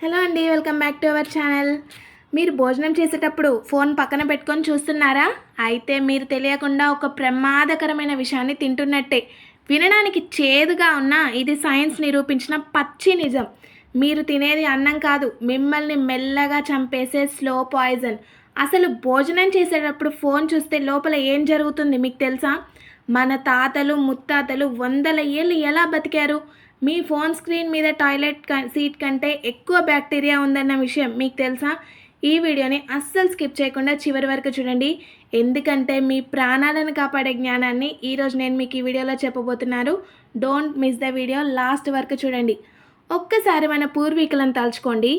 Hello అండి, welcome back to our channel. మీరు భోజనం చేసేటప్పుడు ఫోన్ పక్కన పెట్టుకొని చూస్తున్నారా? అయితే మీరు తెలియకుండా ఒక ప్రమాదకరమైన విషయాన్ని తింటున్నట్టే. వినడానికి చేదుగా ఉన్నా ఇది సైన్స్ నిరూపించిన పచ్చి నిజం. మీరు తినేది అన్నం కాదు, మిమ్మల్ని మెల్లగా చంపేసే స్లో పాయిజన్. అసలు భోజనం చేసేటప్పుడు ఫోన్ చూస్తే లోపల ఏం జరుగుతుంది మీకు తెలుసా? మన తాతలు ముత్తాతలు వందల ఏళ్ళు ఎలా బతికారు? మీ ఫోన్ స్క్రీన్ మీద టాయిలెట్ సీట్ కంటే ఎక్కువ బ్యాక్టీరియా ఉందన్న విషయం మీకు తెలుసా? ఈ వీడియోని అస్సలు స్కిప్ చేయకుండా చివరి వరకు చూడండి, ఎందుకంటే మీ ప్రాణాలను కాపాడే జ్ఞానాన్ని ఈరోజు నేను మీకు ఈ వీడియోలో చెప్పబోతున్నాను. Don't miss the video, last వరకు చూడండి. ఒక్కసారి మన పూర్వీకులను తలుచుకోండి.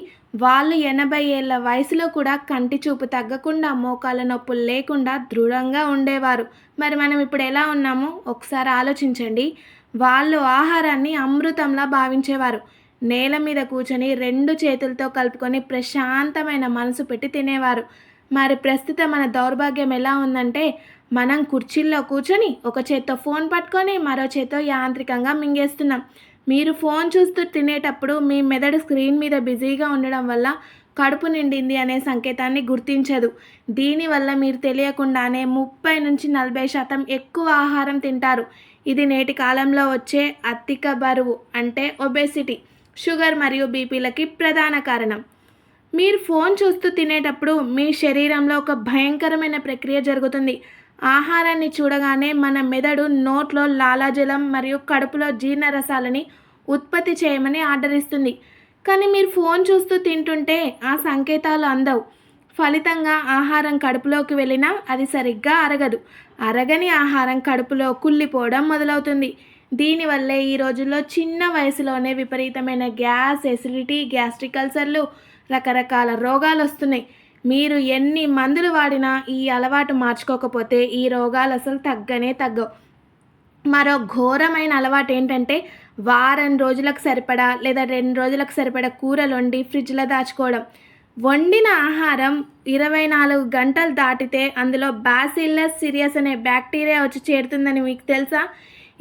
వాళ్ళు 80 ఏళ్ల వయసులో కూడా కంటి చూపు తగ్గకుండా, మోకాళ్ళ నొప్పులు లేకుండా దృఢంగా ఉండేవారు. మరి మనం ఇప్పుడు ఎలా ఉన్నామో ఒకసారి ఆలోచించండి. వాళ్ళు ఆహారాన్ని అమృతంలా భావించేవారు. నేల మీద కూర్చొని 2 చేతులతో కలుపుకొని ప్రశాంతమైన మనసు పెట్టి తినేవారు. మరి ప్రస్తుతం మన దౌర్భాగ్యం ఎలా ఉందంటే, మనం కుర్చీల్లో కూర్చొని ఒక చేత్తో ఫోన్ పట్టుకొని మరో చేత్తో యాంత్రికంగా మింగేస్తున్నాం. మీరు ఫోన్ చూస్తూ తినేటప్పుడు మీ మెదడు స్క్రీన్ మీద బిజీగా ఉండడం వల్ల కడుపు నిండింది అనే సంకేతాన్ని గుర్తించదు. దీనివల్ల మీరు తెలియకుండానే 30 నుంచి 40% ఎక్కువ ఆహారం తింటారు. ఇది నేటి కాలంలో వచ్చే అధిక బరువు అంటే ఒబేసిటీ, షుగర్ మరియు బీపీలకి ప్రధాన కారణం. మీరు ఫోన్ చూస్తూ తినేటప్పుడు మీ శరీరంలో ఒక భయంకరమైన ప్రక్రియ జరుగుతుంది. ఆహారాన్ని చూడగానే మన మెదడు నోట్లో లాలాజలం మరియు కడుపులో జీర్ణరసాలని ఉత్పత్తి చేయమని ఆర్డర్ ఇస్తుంది. కానీ మీరు ఫోన్ చూస్తూ తింటుంటే ఆ సంకేతాలు అందవు. ఫలితంగా ఆహారం కడుపులోకి వెళ్ళినా అది సరిగ్గా అరగదు. అరగని ఆహారం కడుపులో కుళ్ళిపోవడం మొదలవుతుంది. దీనివల్లే ఈ రోజుల్లో చిన్న వయసులోనే విపరీతమైన గ్యాస్, ఎసిడిటీ, గ్యాస్ట్రిక్ అల్సర్లు, రకరకాల రోగాలు వస్తున్నాయి. మీరు ఎన్ని మందులు వాడినా ఈ అలవాటు మార్చుకోకపోతే ఈ రోగాలు అసలు తగ్గవు. మరో ఘోరమైన అలవాటు ఏంటంటే, వారం రోజులకు సరిపడా లేదా 2 రోజులకు సరిపడా కూరలు వండి ఫ్రిడ్జ్లో దాచుకోవడం. వండిన ఆహారం 24 గంటలు దాటితే అందులో బాసిల్లస్ సిరియస్ అనే బ్యాక్టీరియా వచ్చి చేరుతుందని మీకు తెలుసా?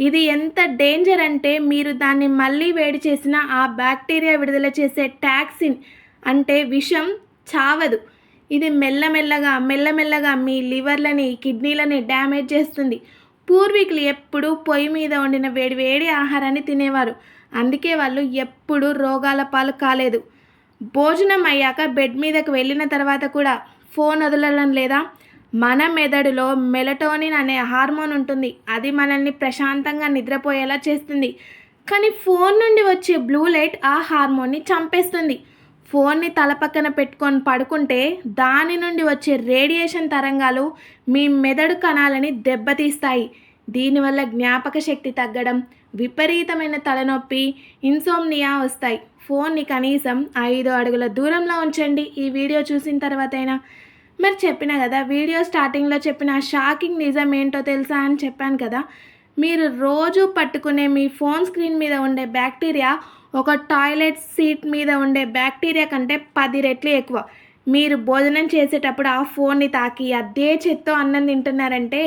ఇది ఎంత డేంజర్ అంటే, మీరు దాన్ని మళ్ళీ వేడి చేసిన ఆ బ్యాక్టీరియా విడుదల చేసే టాక్సిన్ అంటే విషం చావదు. ఇది మెల్లమెల్లగా మీ లివర్లని, కిడ్నీలని డ్యామేజ్ చేస్తుంది. పూర్వీకులు ఎప్పుడూ పొయ్యి మీద వండిన వేడి ఆహారాన్ని తినేవారు. అందుకే వాళ్ళు ఎప్పుడూ రోగాల పాలు కాలేదు. భోజనం అయ్యాక బెడ్ మీదకు వెళ్ళిన తర్వాత కూడా ఫోన్ వదలడం లేదా? మన మెదడులో మెలటోనిన్ అనే హార్మోన్ ఉంటుంది. అది మనల్ని ప్రశాంతంగా నిద్రపోయేలా చేస్తుంది. కానీ ఫోన్ నుండి వచ్చే బ్లూ లైట్ ఆ హార్మోన్ని చంపేస్తుంది. ఫోన్ని తల పక్కన పెట్టుకొని పడుకుంటే దాని నుండి వచ్చే రేడియేషన్ తరంగాలు మీ మెదడు కణాలని దెబ్బతీస్తాయి. దీనివల్ల జ్ఞాపక శక్తి తగ్గడం, విపరీతమైన తలనొప్పి, ఇన్సోమ్నియా వస్తాయి. ఫోన్ని కనీసం 5 అడుగుల దూరంలో ఉంచండి ఈ వీడియో చూసిన తర్వాతైనా. మరి చెప్పిన కదా, వీడియో స్టార్టింగ్లో చెప్పిన షాకింగ్ నిజం ఏంటో తెలుసా అని చెప్పాను కదా. మీరు రోజు పట్టుకునే మీ ఫోన్ స్క్రీన్ మీద ఉండే బ్యాక్టీరియా ఒక టాయిలెట్ సీట్ మీద ఉండే బ్యాక్టీరియా కంటే 10 రెట్లు ఎక్కువ. మీరు భోజనం చేసేటప్పుడు ఆ ఫోన్ని తాకి అదే చేత్తో అన్నం తింటున్నారంటే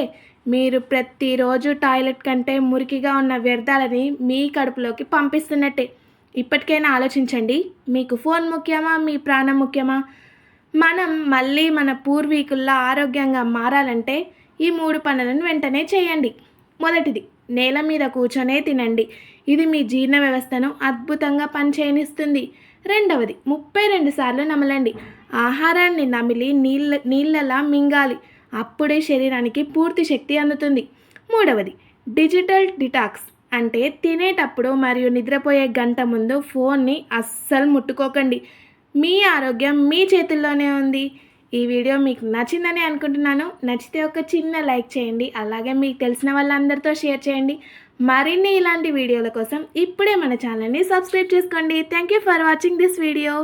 మీరు ప్రతిరోజు టాయిలెట్ కంటే మురికిగా ఉన్న వ్యర్థాలని మీ కడుపులోకి పంపిస్తున్నట్టే. ఇప్పటికైనా ఆలోచించండి, మీకు ఫోన్ ముఖ్యమా, మీ ప్రాణం ముఖ్యమా? మనం మళ్ళీ మన పూర్వీకుల్లా ఆరోగ్యంగా మారాలంటే ఈ 3 పనులను వెంటనే చేయండి. మొదటిది, నేల మీద కూర్చొనే తినండి. ఇది మీ జీర్ణ వ్యవస్థను అద్భుతంగా పనిచేయనిస్తుంది. రెండవది, 32 సార్లు నమలండి. ఆహారాన్ని నమిలి నీళ్ళలా మింగాలి. అప్పుడే శరీరానికి పూర్తి శక్తి అందుతుంది. మూడవది, డిజిటల్ డిటాక్స్ అంటే తినేటప్పుడు మరియు నిద్రపోయే గంట ముందు ఫోన్ని అస్సలు ముట్టుకోకండి. మీ ఆరోగ్యం మీ చేతుల్లోనే ఉంది. ఈ వీడియో మీకు నచ్చిందని అనుకుంటున్నాను. నచ్చితే ఒక చిన్న లైక్ చేయండి. అలాగే మీకు తెలిసిన వాళ్ళందరితో షేర్ చేయండి. మరిన్ని ఇలాంటి వీడియోల కోసం ఇప్పుడే మన ఛానల్ని సబ్స్క్రైబ్ చేసుకోండి. Thank you for watching this video.